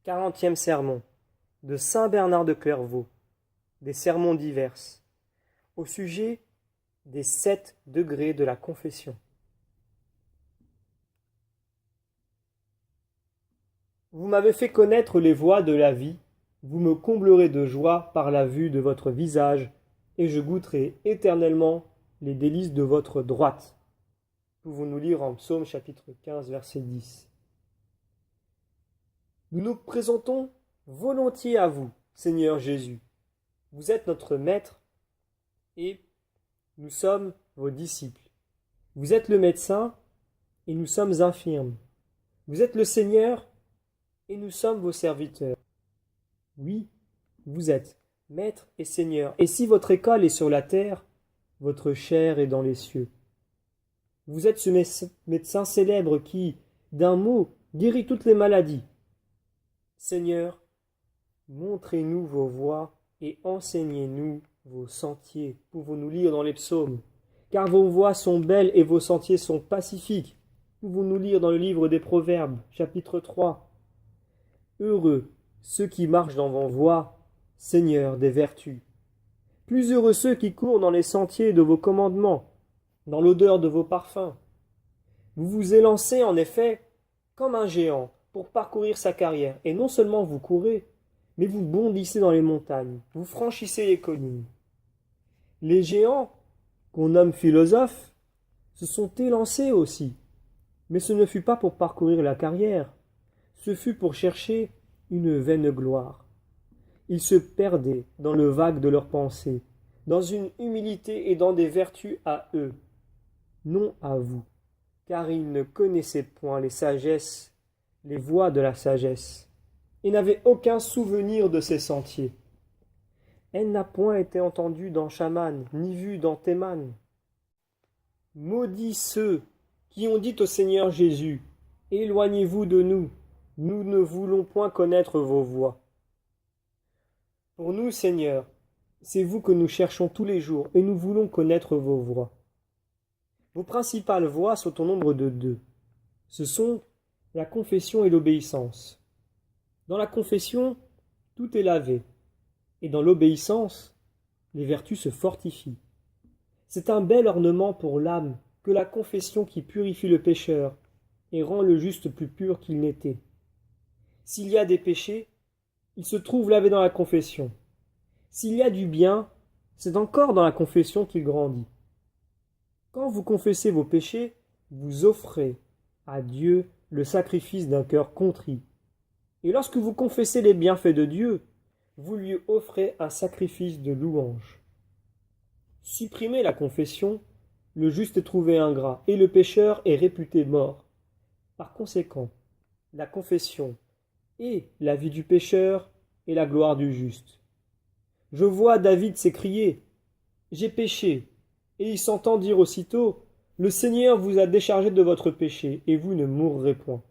40e sermon de saint Bernard de Clairvaux, des sermons divers, au sujet des 7 degrés de la confession. Vous m'avez fait connaître les voies de la vie, vous me comblerez de joie par la vue de votre visage, et je goûterai éternellement les délices de votre droite. Pouvons-nous lire en Psaume chapitre 15, verset 10. Nous nous présentons volontiers à vous, Seigneur Jésus. Vous êtes notre Maître et nous sommes vos disciples. Vous êtes le médecin et nous sommes infirmes. Vous êtes le Seigneur et nous sommes vos serviteurs. Oui, vous êtes Maître et Seigneur. Et si votre école est sur la terre, votre chair est dans les cieux. Vous êtes ce médecin célèbre qui, d'un mot, guérit toutes les maladies. Seigneur, montrez-nous vos voies et enseignez-nous vos sentiers. Pouvons-nous lire dans les psaumes. Car vos voies sont belles et vos sentiers sont pacifiques. Pouvons-nous lire dans le livre des Proverbes, chapitre 3. Heureux ceux qui marchent dans vos voies, Seigneur des vertus. Plus heureux ceux qui courent dans les sentiers de vos commandements, dans l'odeur de vos parfums. Vous vous élancez en effet comme un géant pour parcourir sa carrière, et non seulement vous courez, mais vous bondissez dans les montagnes, vous franchissez les collines. Les géants, qu'on nomme philosophes, se sont élancés aussi, mais ce ne fut pas pour parcourir la carrière, ce fut pour chercher une vaine gloire. Ils se perdaient dans le vague de leurs pensées, dans une humilité et dans des vertus à eux, non à vous, car ils ne connaissaient point les sagesses, les voies de la sagesse, et n'avaient aucun souvenir de ces sentiers. Elle n'a point été entendue dans Chaman, ni vue dans Théman. Maudits ceux qui ont dit au Seigneur Jésus, « Éloignez-vous de nous, nous ne voulons point connaître vos voies. » Pour nous, Seigneur, c'est vous que nous cherchons tous les jours, et nous voulons connaître vos voies. Vos principales voies sont au nombre de 2. Ce sont la confession et l'obéissance. Dans la confession, tout est lavé, et dans l'obéissance, les vertus se fortifient. C'est un bel ornement pour l'âme que la confession qui purifie le pécheur et rend le juste plus pur qu'il n'était. S'il y a des péchés, ils se trouvent lavés dans la confession. S'il y a du bien, c'est encore dans la confession qu'il grandit. Quand vous confessez vos péchés, vous offrez à Dieu le sacrifice d'un cœur contrit. Et lorsque vous confessez les bienfaits de Dieu, vous lui offrez un sacrifice de louange. Supprimez la confession, le juste est trouvé ingrat, et le pécheur est réputé mort. Par conséquent, la confession est la vie du pécheur et la gloire du juste. Je vois David s'écrier « J'ai péché », et il s'entend dire aussitôt « Le Seigneur vous a déchargé de votre péché, et vous ne mourrez point. »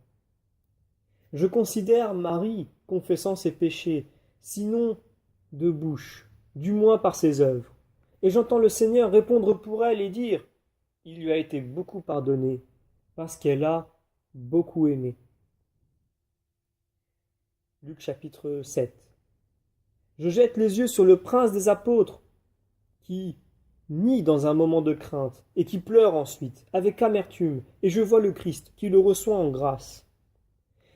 Je considère Marie confessant ses péchés, sinon de bouche, du moins par ses œuvres, et j'entends le Seigneur répondre pour elle et dire « Il lui a été beaucoup pardonné, parce qu'elle a beaucoup aimé. » Luc chapitre 7. Je jette les yeux sur le prince des apôtres, qui nie dans un moment de crainte, et qui pleure ensuite, avec amertume, et je vois le Christ, qui le reçoit en grâce.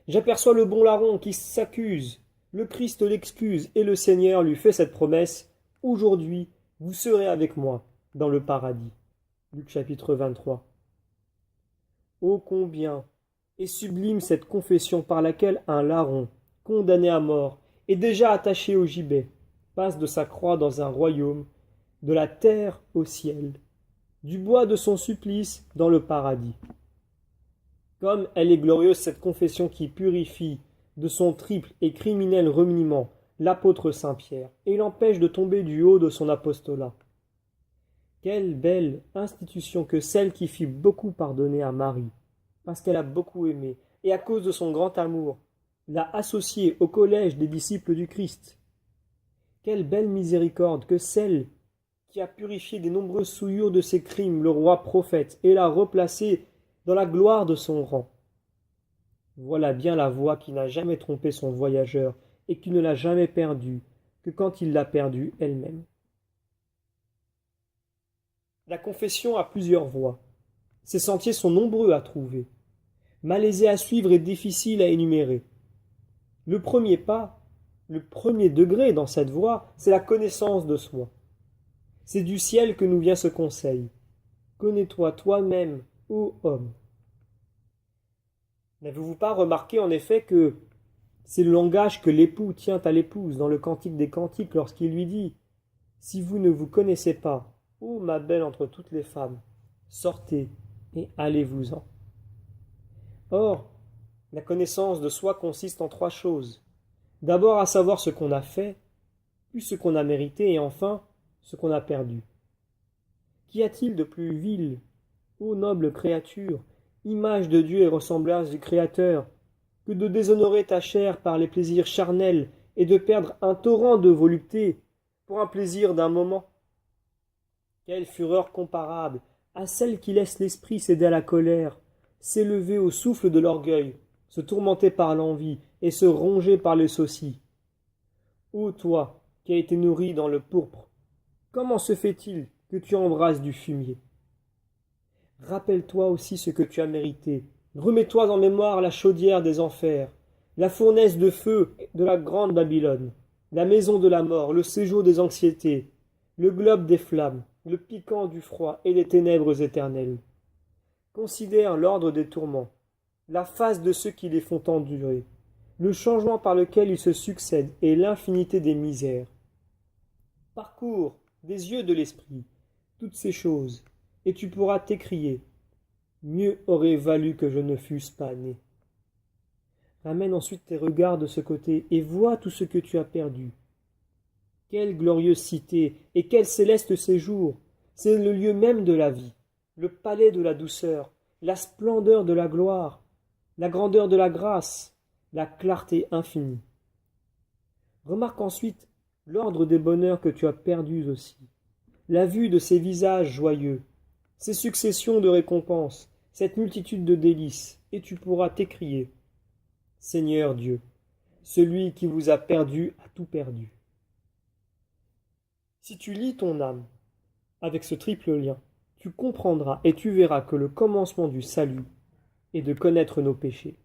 J'aperçois le bon larron qui s'accuse, le Christ l'excuse, et le Seigneur lui fait cette promesse, « Aujourd'hui, vous serez avec moi dans le paradis. » Luc chapitre 23. Ô combien est sublime cette confession par laquelle un larron, condamné à mort, et déjà attaché au gibet, passe de sa croix dans un royaume, de la terre au ciel, du bois de son supplice dans le paradis. Comme elle est glorieuse cette confession qui purifie de son triple et criminel reniement l'apôtre Saint-Pierre et l'empêche de tomber du haut de son apostolat. Quelle belle institution que celle qui fit beaucoup pardonner à Marie, parce qu'elle a beaucoup aimé, et à cause de son grand amour, l'a associée au collège des disciples du Christ. Quelle belle miséricorde que celle qui a purifié des nombreuses souillures de ses crimes le roi prophète et l'a replacé dans la gloire de son rang. Voilà bien la voie qui n'a jamais trompé son voyageur et qui ne l'a jamais perdue que quand il l'a perdue elle-même. La confession a plusieurs voies. Ses sentiers sont nombreux à trouver, malaisés à suivre et difficiles à énumérer. Le premier pas, le premier degré dans cette voie, c'est la connaissance de soi. C'est du ciel que nous vient ce conseil. Connais-toi toi-même, ô homme. N'avez-vous pas remarqué en effet que c'est le langage que l'époux tient à l'épouse dans le Cantique des Cantiques lorsqu'il lui dit « Si vous ne vous connaissez pas, ô ma belle entre toutes les femmes, sortez et allez-vous-en. » Or, la connaissance de soi consiste en trois choses. D'abord à savoir ce qu'on a fait, puis ce qu'on a mérité et enfin ce qu'on a perdu. Qu'y a-t-il de plus vil, ô noble créature, image de Dieu et ressemblance du Créateur, que de déshonorer ta chair par les plaisirs charnels et de perdre un torrent de volupté pour un plaisir d'un moment? Quelle fureur comparable à celle qui laisse l'esprit céder à la colère, s'élever au souffle de l'orgueil, se tourmenter par l'envie et se ronger par les sourcils. Ô toi, qui as été nourri dans le pourpre, comment se fait-il que tu embrasses du fumier? Rappelle-toi aussi ce que tu as mérité. Remets-toi en mémoire la chaudière des enfers, la fournaise de feu de la grande Babylone, la maison de la mort, le séjour des anxiétés, le globe des flammes, le piquant du froid et les ténèbres éternelles. Considère l'ordre des tourments, la face de ceux qui les font endurer, le changement par lequel ils se succèdent et l'infinité des misères. Parcours des yeux de l'esprit toutes ces choses, et tu pourras t'écrier « Mieux aurait valu que je ne fusse pas né ». Ramène ensuite tes regards de ce côté et vois tout ce que tu as perdu. Quelle glorieuse cité et quel céleste séjour! C'est le lieu même de la vie, le palais de la douceur, la splendeur de la gloire, la grandeur de la grâce, la clarté infinie. Remarque ensuite l'ordre des bonheurs que tu as perdus aussi, la vue de ces visages joyeux, ces successions de récompenses, cette multitude de délices, et tu pourras t'écrier « Seigneur Dieu, celui qui vous a perdu a tout perdu. » Si tu lis ton âme avec ce triple lien, tu comprendras et tu verras que le commencement du salut est de connaître nos péchés.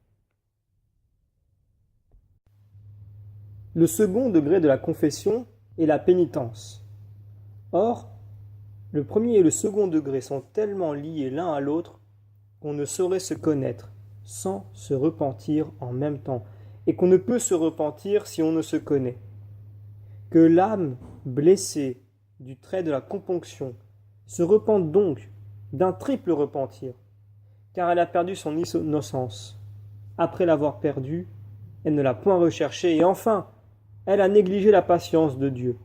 Le second degré de la confession est la pénitence. Or, le premier et le second degré sont tellement liés l'un à l'autre qu'on ne saurait se connaître sans se repentir en même temps, et qu'on ne peut se repentir si on ne se connaît. Que l'âme blessée du trait de la componction se repente donc d'un triple repentir, car elle a perdu son innocence. Après l'avoir perdue, elle ne l'a point recherchée, et enfin, elle a négligé la patience de Dieu.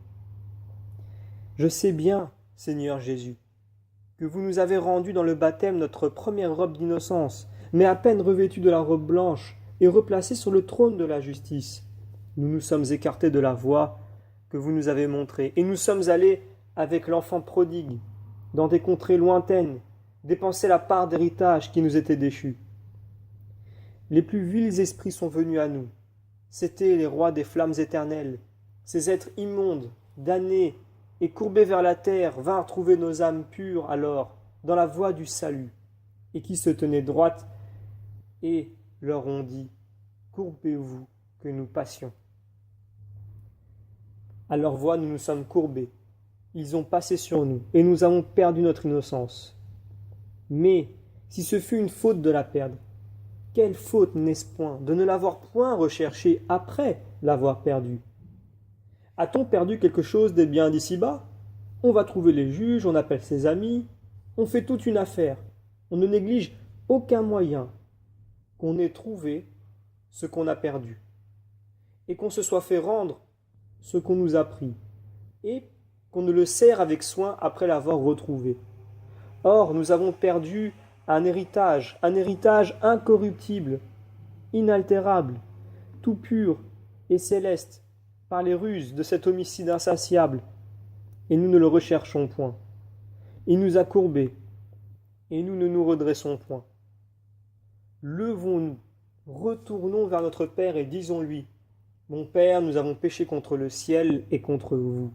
Je sais bien, Seigneur Jésus, que vous nous avez rendu dans le baptême notre première robe d'innocence, mais à peine revêtue de la robe blanche et replacée sur le trône de la justice, nous nous sommes écartés de la voie que vous nous avez montrée, et nous sommes allés avec l'enfant prodigue, dans des contrées lointaines, dépenser la part d'héritage qui nous était déchue. Les plus vils esprits sont venus à nous. C'étaient les rois des flammes éternelles. Ces êtres immondes, damnés et courbés vers la terre vinrent trouver nos âmes pures alors, dans la voie du salut, et qui se tenaient droites, et leur ont dit « Courbez-vous que nous passions ». À leur voix nous nous sommes courbés. Ils ont passé sur nous, et nous avons perdu notre innocence. Mais, si ce fut une faute de la perdre, quelle faute n'est-ce point de ne l'avoir point recherchée après l'avoir perdue? A-t-on perdu quelque chose des biens d'ici-bas? On va trouver les juges, on appelle ses amis, on fait toute une affaire. On ne néglige aucun moyen qu'on ait trouvé ce qu'on a perdu, et qu'on se soit fait rendre ce qu'on nous a pris, et qu'on ne le serre avec soin après l'avoir retrouvé. Or, nous avons perdu un héritage incorruptible, inaltérable, tout pur et céleste, par les ruses de cet homicide insatiable, et nous ne le recherchons point. Il nous a courbés, et nous ne nous redressons point. Levons-nous retournons vers notre Père et disons-lui, mon Père, nous avons péché contre le ciel et contre vous.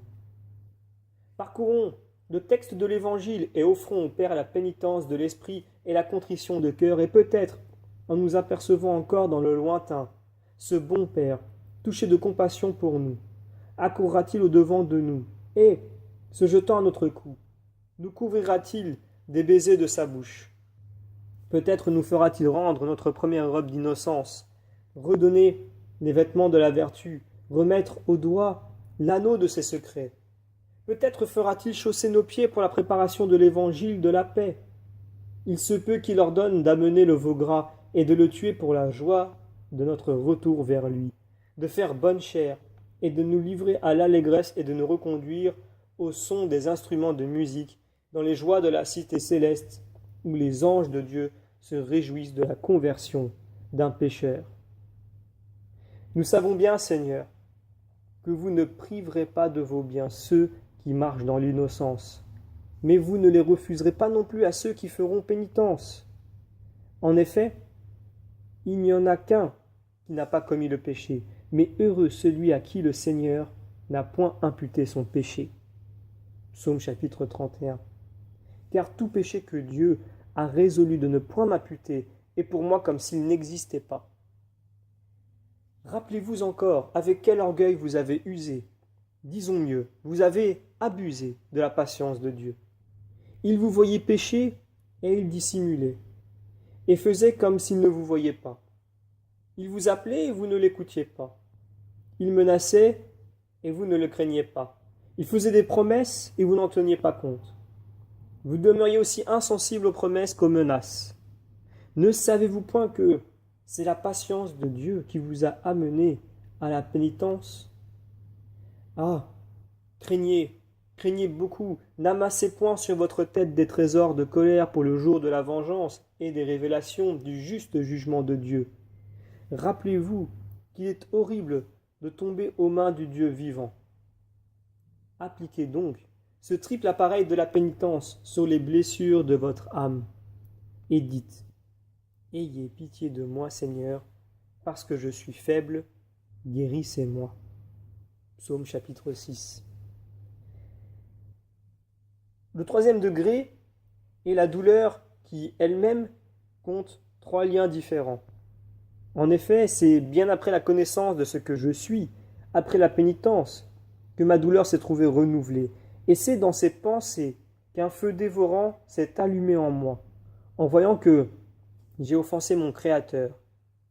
Parcourons le texte de l'Évangile et offrons au Père la pénitence de l'esprit et la contrition de cœur, et peut-être, en nous apercevant encore dans le lointain, ce bon Père, touché de compassion pour nous, accourra-t-il au-devant de nous, et, se jetant à notre cou, nous couvrira-t-il des baisers de sa bouche. Peut-être nous fera-t-il rendre notre première robe d'innocence, redonner les vêtements de la vertu, remettre au doigt l'anneau de ses secrets. Peut-être fera-t-il chausser nos pieds pour la préparation de l'évangile de la paix. Il se peut qu'il ordonne d'amener le veau gras et de le tuer pour la joie de notre retour vers lui, de faire bonne chère et de nous livrer à l'allégresse et de nous reconduire au son des instruments de musique dans les joies de la cité céleste où les anges de Dieu se réjouissent de la conversion d'un pécheur. Nous savons bien, Seigneur, que vous ne priverez pas de vos biens ceux qui marchent dans l'innocence, mais vous ne les refuserez pas non plus à ceux qui feront pénitence. En effet, il n'y en a qu'un qui n'a pas commis le péché, mais heureux celui à qui le Seigneur n'a point imputé son péché. Psaume chapitre 31. Car tout péché que Dieu a résolu de ne point m'imputer est pour moi comme s'il n'existait pas. Rappelez-vous encore avec quel orgueil vous avez usé, disons mieux, vous avez abusé de la patience de Dieu. Il vous voyait pécher et il dissimulait, et faisait comme s'il ne vous voyait pas. Il vous appelait et vous ne l'écoutiez pas. Il menaçait et vous ne le craigniez pas. Il faisait des promesses et vous n'en teniez pas compte. Vous demeuriez aussi insensible aux promesses qu'aux menaces. Ne savez-vous point que c'est la patience de Dieu qui vous a amené à la pénitence? Ah, craignez beaucoup, n'amassez point sur votre tête des trésors de colère pour le jour de la vengeance et des révélations du juste jugement de Dieu. Rappelez-vous qu'il est horrible de tomber aux mains du Dieu vivant. Appliquez donc ce triple appareil de la pénitence sur les blessures de votre âme, et dites, « Ayez pitié de moi, Seigneur, parce que je suis faible, guérissez-moi. » Psaume chapitre 6. Le troisième degré est la douleur qui, elle-même, compte 3 liens différents. En effet, c'est bien après la connaissance de ce que je suis, après la pénitence, que ma douleur s'est trouvée renouvelée. Et c'est dans ces pensées qu'un feu dévorant s'est allumé en moi, en voyant que j'ai offensé mon Créateur,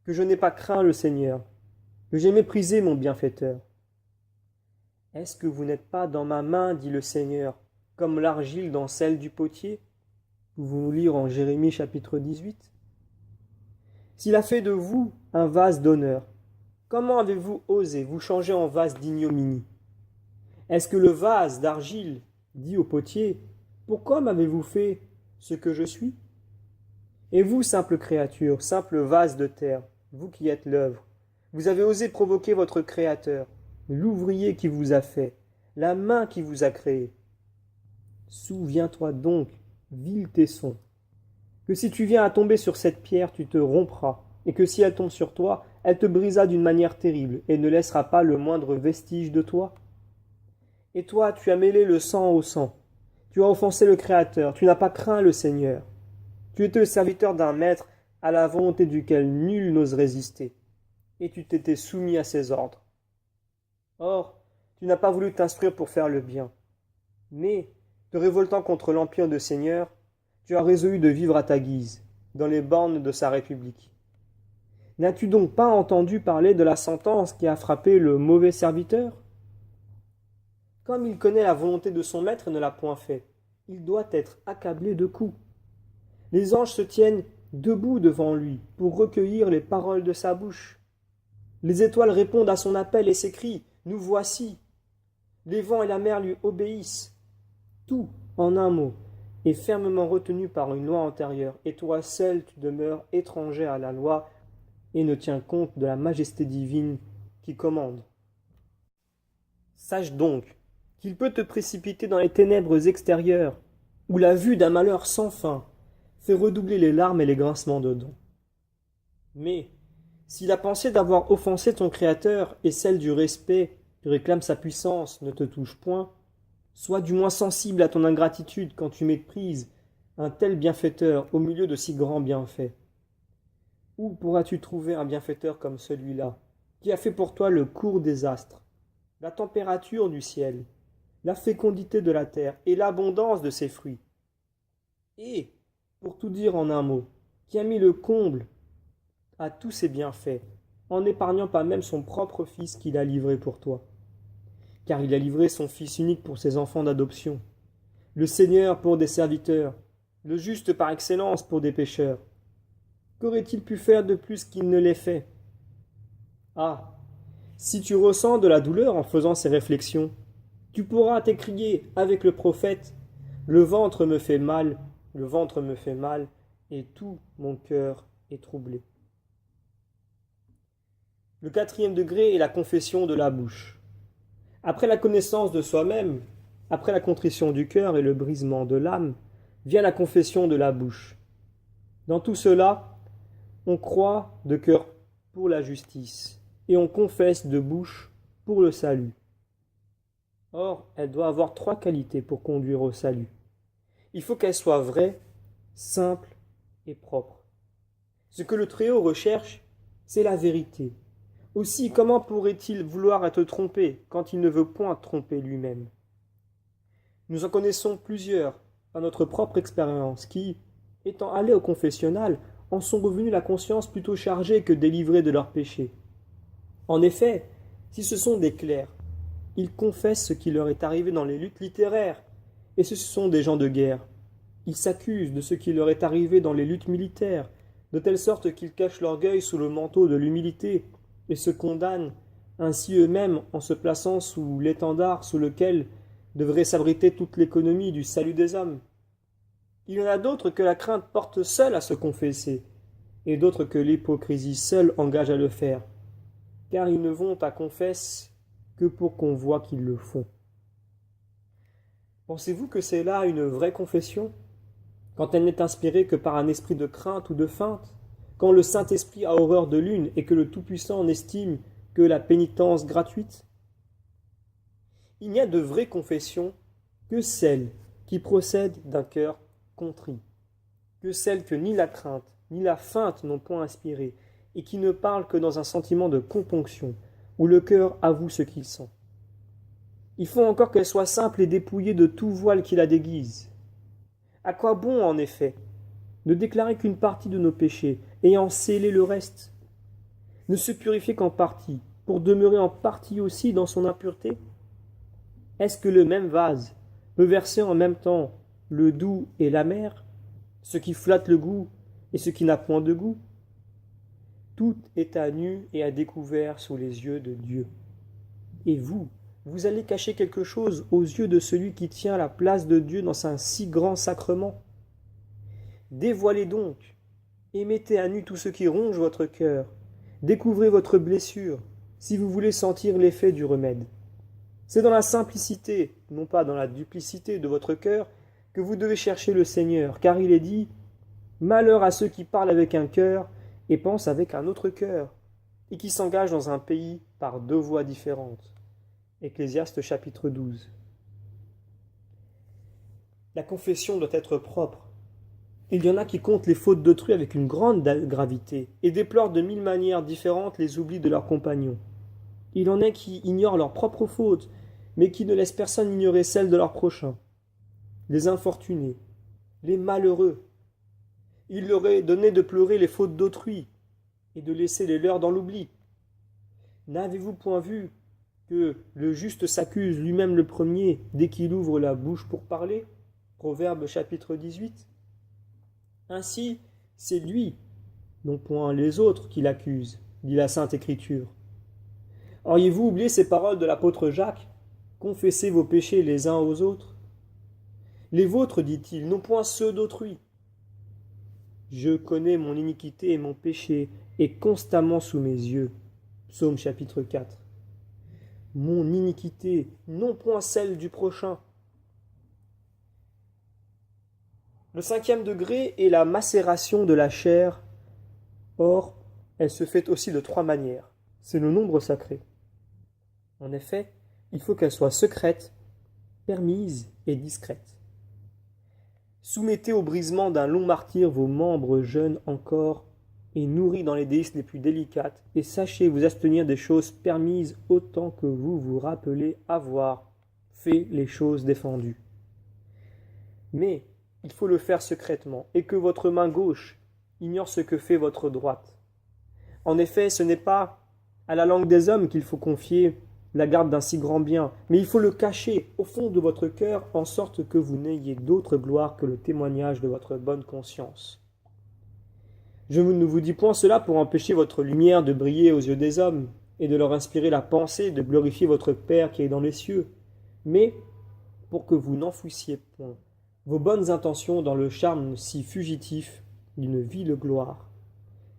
que je n'ai pas craint le Seigneur, que j'ai méprisé mon bienfaiteur. Est-ce que vous n'êtes pas dans ma main, dit le Seigneur, comme l'argile dans celle du potier? Pouvons-nous lire en Jérémie chapitre 18. S'il a fait de vous un vase d'honneur, comment avez-vous osé vous changer en vase d'ignominie? Est-ce que le vase d'argile dit au potier, « Pourquoi m'avez-vous fait ce que je suis ?» Et vous, simple créature, simple vase de terre, vous qui êtes l'œuvre, vous avez osé provoquer votre Créateur, l'ouvrier qui vous a fait, la main qui vous a créé. Souviens-toi donc, vil Tesson, que si tu viens à tomber sur cette pierre, tu te rompras, et que si elle tombe sur toi, elle te brisera d'une manière terrible, et ne laissera pas le moindre vestige de toi. Et toi, tu as mêlé le sang au sang, tu as offensé le Créateur, tu n'as pas craint le Seigneur. Tu étais le serviteur d'un maître à la volonté duquel nul n'ose résister, et tu t'étais soumis à ses ordres. Or, tu n'as pas voulu t'instruire pour faire le bien, mais, te révoltant contre l'empire de Seigneur, tu as résolu de vivre à ta guise, dans les bornes de sa République. N'as-tu donc pas entendu parler de la sentence qui a frappé le mauvais serviteur? Comme il connaît la volonté de son maître et ne l'a point fait, il doit être accablé de coups. Les anges se tiennent debout devant lui pour recueillir les paroles de sa bouche. Les étoiles répondent à son appel et s'écrient « Nous voici ». Les vents et la mer lui obéissent. Tout, en un mot, est fermement retenu par une loi antérieure, et toi seul tu demeures étranger à la loi et ne tiens compte de la majesté divine qui commande. Sache donc qu'il peut te précipiter dans les ténèbres extérieures, où la vue d'un malheur sans fin fait redoubler les larmes et les grincements de dents. Mais Si la pensée d'avoir offensé ton Créateur et celle du respect que réclame sa puissance ne te touche point, sois du moins sensible à ton ingratitude quand tu méprises un tel bienfaiteur au milieu de si grands bienfaits. Où pourras-tu trouver un bienfaiteur comme celui-là, qui a fait pour toi le cours des astres, la température du ciel, la fécondité de la terre et l'abondance de ses fruits? Et, pour tout dire en un mot, qui a mis le comble à tous ses bienfaits, en n'épargnant pas même son propre fils qu'il a livré pour toi. Car il a livré son fils unique pour ses enfants d'adoption, le Seigneur pour des serviteurs, le juste par excellence pour des pécheurs. Qu'aurait-il pu faire de plus qu'il ne l'ait fait? Ah, si tu ressens de la douleur en faisant ces réflexions, tu pourras t'écrier avec le prophète: le ventre me fait mal, le ventre me fait mal, et tout mon cœur est troublé. Le 4e degré est la confession de la bouche. Après la connaissance de soi-même, après la contrition du cœur et le brisement de l'âme, vient la confession de la bouche. Dans tout cela, on croit de cœur pour la justice, et on confesse de bouche pour le salut. Or, elle doit avoir 3 qualités pour conduire au salut. Il faut qu'elle soit vraie, simple et propre. Ce que le Très-Haut recherche, c'est la vérité. Aussi, comment pourrait-il vouloir te tromper quand il ne veut point tromper lui-même? Nous en connaissons plusieurs, par notre propre expérience, qui, étant allés au confessionnal, en sont revenus la conscience plutôt chargée que délivrée de leurs péchés. En effet, si ce sont des clercs, ils confessent ce qui leur est arrivé dans les luttes littéraires, et ce sont des gens de guerre. Ils s'accusent de ce qui leur est arrivé dans les luttes militaires, de telle sorte qu'ils cachent l'orgueil sous le manteau de l'humilité, et se condamnent ainsi eux-mêmes en se plaçant sous l'étendard sous lequel devrait s'abriter toute l'économie du salut des hommes. Il y en a d'autres que la crainte porte seule à se confesser, et d'autres que l'hypocrisie seule engage à le faire, car ils ne vont à confesse que pour qu'on voie qu'ils le font. Pensez-vous que c'est là une vraie confession, quand elle n'est inspirée que par un esprit de crainte ou de feinte, quand le Saint-Esprit a horreur de l'une et que le Tout-Puissant n'estime que la pénitence gratuite? Il n'y a de vraie confession que celle qui procède d'un cœur contrit, que celle que ni la crainte ni la feinte n'ont point inspirée, et qui ne parle que dans un sentiment de componction, où le cœur avoue ce qu'il sent. Il faut encore qu'elle soit simple et dépouillée de tout voile qui la déguise. À quoi bon, en effet, ne déclarer qu'une partie de nos péchés, et en sceller le reste? Ne se purifier qu'en partie, pour demeurer en partie aussi dans son impureté? Est-ce que le même vase peut verser en même temps le doux et l'amer, ce qui flatte le goût et ce qui n'a point de goût? Tout est à nu et à découvert sous les yeux de Dieu. Et vous, vous allez cacher quelque chose aux yeux de celui qui tient la place de Dieu dans un si grand sacrement? Dévoilez donc, et mettez à nu tout ce qui ronge votre cœur. Découvrez votre blessure, si vous voulez sentir l'effet du remède. C'est dans la simplicité, non pas dans la duplicité de votre cœur, que vous devez chercher le Seigneur, car il est dit: malheur à ceux qui parlent avec un cœur et pensent avec un autre cœur, et qui s'engagent dans un pays par 2 voies différentes. Ecclésiaste chapitre 12. La confession doit être propre. Il y en a qui comptent les fautes d'autrui avec une grande gravité, et déplorent de 1000 manières différentes les oublis de leurs compagnons. Il en est qui ignorent leurs propres fautes, mais qui ne laissent personne ignorer celles de leurs prochains. Les infortunés, les malheureux. Il leur est donné de pleurer les fautes d'autrui, et de laisser les leurs dans l'oubli. N'avez-vous point vu que le juste s'accuse lui-même le premier dès qu'il ouvre la bouche pour parler? Proverbe chapitre 18. Ainsi, c'est lui, non point les autres, qui l'accusent, dit la Sainte Écriture. Auriez-vous oublié ces paroles de l'apôtre Jacques? Confessez vos péchés les uns aux autres. Les vôtres, dit-il, non point ceux d'autrui. Je connais mon iniquité et mon péché est constamment sous mes yeux. Psaume chapitre 4. Mon iniquité, non point celle du prochain. Le 5e degré est la macération de la chair. Or, elle se fait aussi de 3 manières. C'est le nombre sacré. En effet, il faut qu'elle soit secrète, permise et discrète. Soumettez au brisement d'un long martyre vos membres jeunes encore et nourris dans les délices les plus délicates, et sachez vous abstenir des choses permises autant que vous vous rappelez avoir fait les choses défendues. Mais il faut le faire secrètement, et que votre main gauche ignore ce que fait votre droite. En effet, ce n'est pas à la langue des hommes qu'il faut confier la garde d'un si grand bien, mais il faut le cacher au fond de votre cœur, en sorte que vous n'ayez d'autre gloire que le témoignage de votre bonne conscience. Je ne vous dis point cela pour empêcher votre lumière de briller aux yeux des hommes, et de leur inspirer la pensée de glorifier votre Père qui est dans les cieux, mais pour que vous n'enfouissiez point vos bonnes intentions dans le charme si fugitif d'une vile gloire.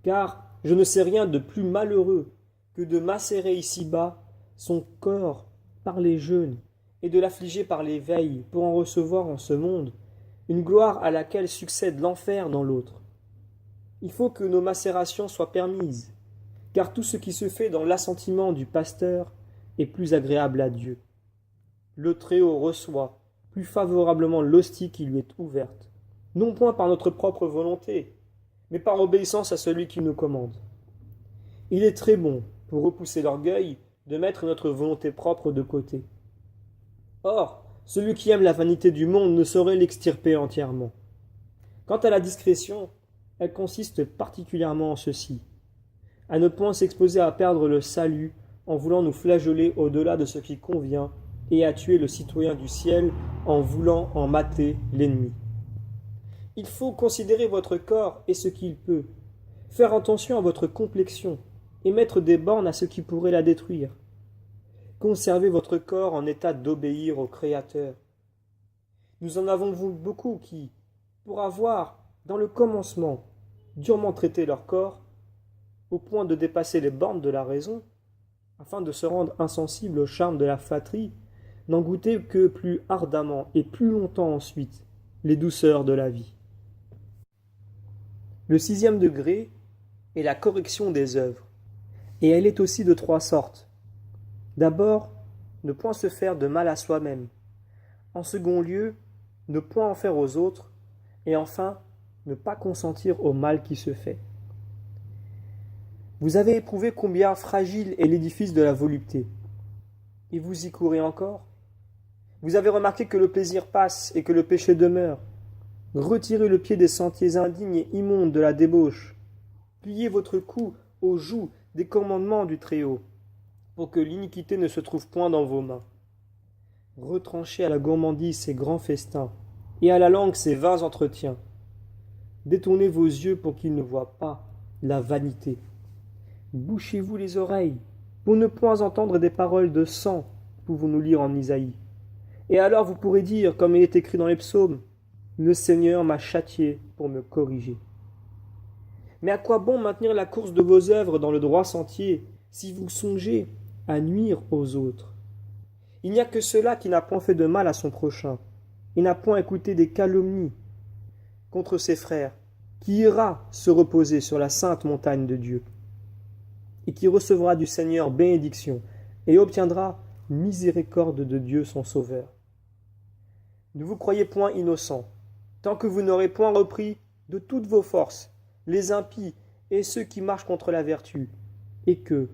Car je ne sais rien de plus malheureux que de macérer ici-bas son corps par les jeûnes et de l'affliger par les veilles pour en recevoir en ce monde une gloire à laquelle succède l'enfer dans l'autre. Il faut que nos macérations soient permises, car tout ce qui se fait dans l'assentiment du pasteur est plus agréable à Dieu. Le Très-Haut reçoit plus favorablement l'hostie qui lui est ouverte, non point par notre propre volonté, mais par obéissance à celui qui nous commande. Il est très bon, pour repousser l'orgueil, de mettre notre volonté propre de côté. Or, celui qui aime la vanité du monde ne saurait l'extirper entièrement. Quant à la discrétion, elle consiste particulièrement en ceci, à ne point s'exposer à perdre le salut en voulant nous flageoler au-delà de ce qui convient et à tuer le citoyen du ciel en voulant en mater l'ennemi. Il faut considérer votre corps et ce qu'il peut, faire attention à votre complexion et mettre des bornes à ce qui pourrait la détruire. Conservez votre corps en état d'obéir au Créateur. Nous en avons vu beaucoup qui, pour avoir, dans le commencement, durement traité leur corps, au point de dépasser les bornes de la raison, afin de se rendre insensibles au charme de la flatterie, n'en goûtaient que plus ardemment et plus longtemps ensuite les douceurs de la vie. Le 6e degré est la correction des œuvres, et elle est aussi de 3 sortes. D'abord, ne point se faire de mal à soi-même. En second lieu, ne point en faire aux autres, et enfin, ne pas consentir au mal qui se fait. Vous avez éprouvé combien fragile est l'édifice de la volupté, et vous y courez encore. Vous avez remarqué que le plaisir passe et que le péché demeure. Retirez le pied des sentiers indignes et immondes de la débauche. Pliez votre cou au joug des commandements du Très-Haut, pour que l'iniquité ne se trouve point dans vos mains. Retranchez à la gourmandise ces grands festins, et à la langue ces vains entretiens. Détournez vos yeux pour qu'ils ne voient pas la vanité. Bouchez-vous les oreilles, pour ne point entendre des paroles de sang, pouvons-nous lire en Isaïe. Et alors vous pourrez dire, comme il est écrit dans les psaumes, « Le Seigneur m'a châtié pour me corriger. » Mais à quoi bon maintenir la course de vos œuvres dans le droit sentier, si vous songez à nuire aux autres? Il n'y a que cela qui n'a point fait de mal à son prochain, et n'a point écouté des calomnies contre ses frères, qui ira se reposer sur la sainte montagne de Dieu, et qui recevra du Seigneur bénédiction, et obtiendra miséricorde de Dieu son Sauveur. Ne vous croyez point innocent, tant que vous n'aurez point repris de toutes vos forces les impies et ceux qui marchent contre la vertu, et que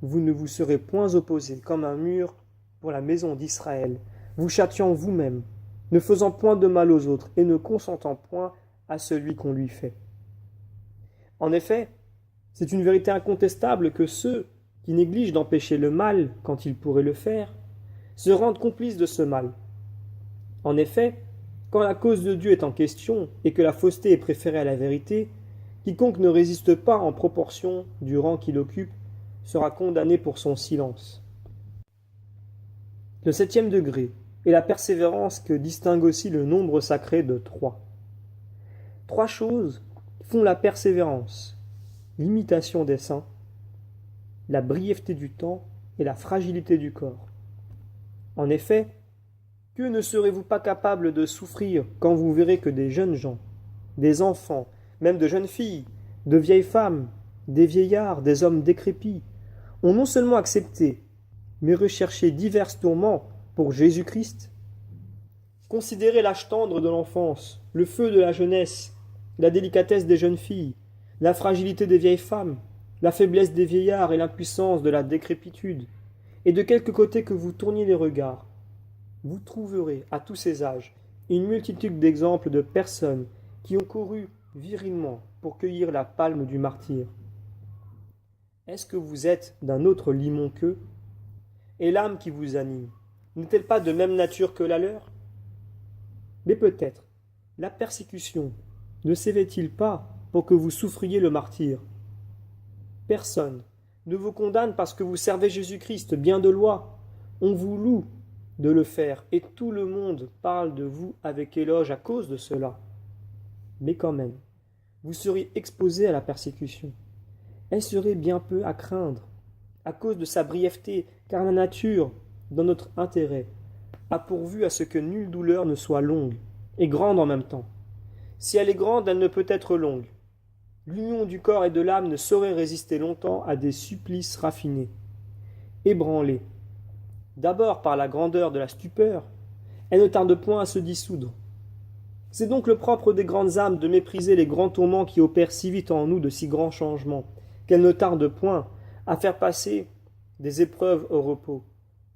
vous ne vous serez point opposés comme un mur pour la maison d'Israël, vous châtiant vous-même, ne faisant point de mal aux autres, et ne consentant point à celui qu'on lui fait. En effet, c'est une vérité incontestable que ceux qui négligent d'empêcher le mal quand ils pourraient le faire, se rendent complices de ce mal. En effet, quand la cause de Dieu est en question et que la fausseté est préférée à la vérité, quiconque ne résiste pas en proportion du rang qu'il occupe sera condamné pour son silence. Le 7e degré est la persévérance que distingue aussi le nombre sacré de 3. 3 choses font la persévérance: l'imitation des saints, la brièveté du temps et la fragilité du corps. En effet, que ne serez-vous pas capable de souffrir quand vous verrez que des jeunes gens, des enfants, même de jeunes filles, de vieilles femmes, des vieillards, des hommes décrépits, ont non seulement accepté, mais recherché divers tourments pour Jésus-Christ. Considérez l'âge tendre de l'enfance, le feu de la jeunesse, la délicatesse des jeunes filles, la fragilité des vieilles femmes, la faiblesse des vieillards et l'impuissance de la décrépitude. Et de quelque côté que vous tourniez les regards, vous trouverez à tous ces âges une multitude d'exemples de personnes qui ont couru virilement pour cueillir la palme du martyr. Est-ce que vous êtes d'un autre limon qu'eux? Et l'âme qui vous anime, n'est-elle pas de même nature que la leur? Mais peut-être, la persécution ne s'éveille-t-il pas pour que vous souffriez le martyre? Personne ne vous condamne parce que vous servez Jésus-Christ, bien de loi. On vous loue de le faire, et tout le monde parle de vous avec éloge à cause de cela. Mais quand même, vous seriez exposé à la persécution. Elle serait bien peu à craindre, à cause de sa brièveté, car la nature, dans notre intérêt, a pourvu à ce que nulle douleur ne soit longue, et grande en même temps. Si elle est grande, elle ne peut être longue. L'union du corps et de l'âme ne saurait résister longtemps à des supplices raffinés. Ébranlée, d'abord par la grandeur de la stupeur, elle ne tarde point à se dissoudre. C'est donc le propre des grandes âmes de mépriser les grands tourments qui opèrent si vite en nous de si grands changements, qu'elles ne tardent point à faire passer des épreuves au repos,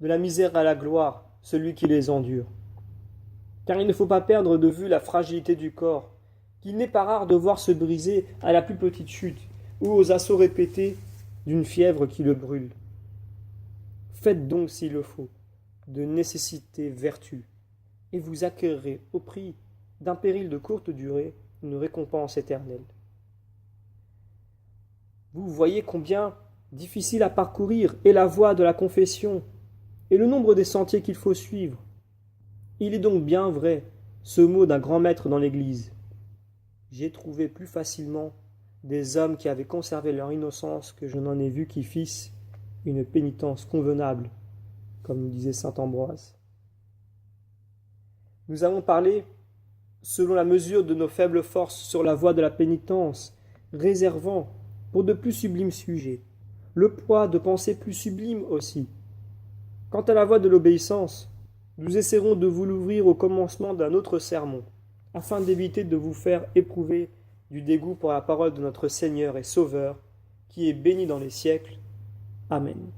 de la misère à la gloire, celui qui les endure. Car il ne faut pas perdre de vue la fragilité du corps, qu'il n'est pas rare de voir se briser à la plus petite chute ou aux assauts répétés d'une fièvre qui le brûle. Faites donc, s'il le faut, de nécessité vertu, et vous acquerrez au prix d'un péril de courte durée une récompense éternelle. Vous voyez combien difficile à parcourir est la voie de la confession, et le nombre des sentiers qu'il faut suivre. Il est donc bien vrai, ce mot d'un grand maître dans l'Église. J'ai trouvé plus facilement des hommes qui avaient conservé leur innocence que je n'en ai vu qui fissent une pénitence convenable, comme disait saint Ambroise. Nous avons parlé, selon la mesure de nos faibles forces, sur la voie de la pénitence, réservant, pour de plus sublimes sujets, le poids de pensées plus sublimes aussi. Quant à la voie de l'obéissance, nous essaierons de vous l'ouvrir au commencement d'un autre sermon, afin d'éviter de vous faire éprouver du dégoût pour la parole de notre Seigneur et Sauveur, qui est béni dans les siècles. Amen.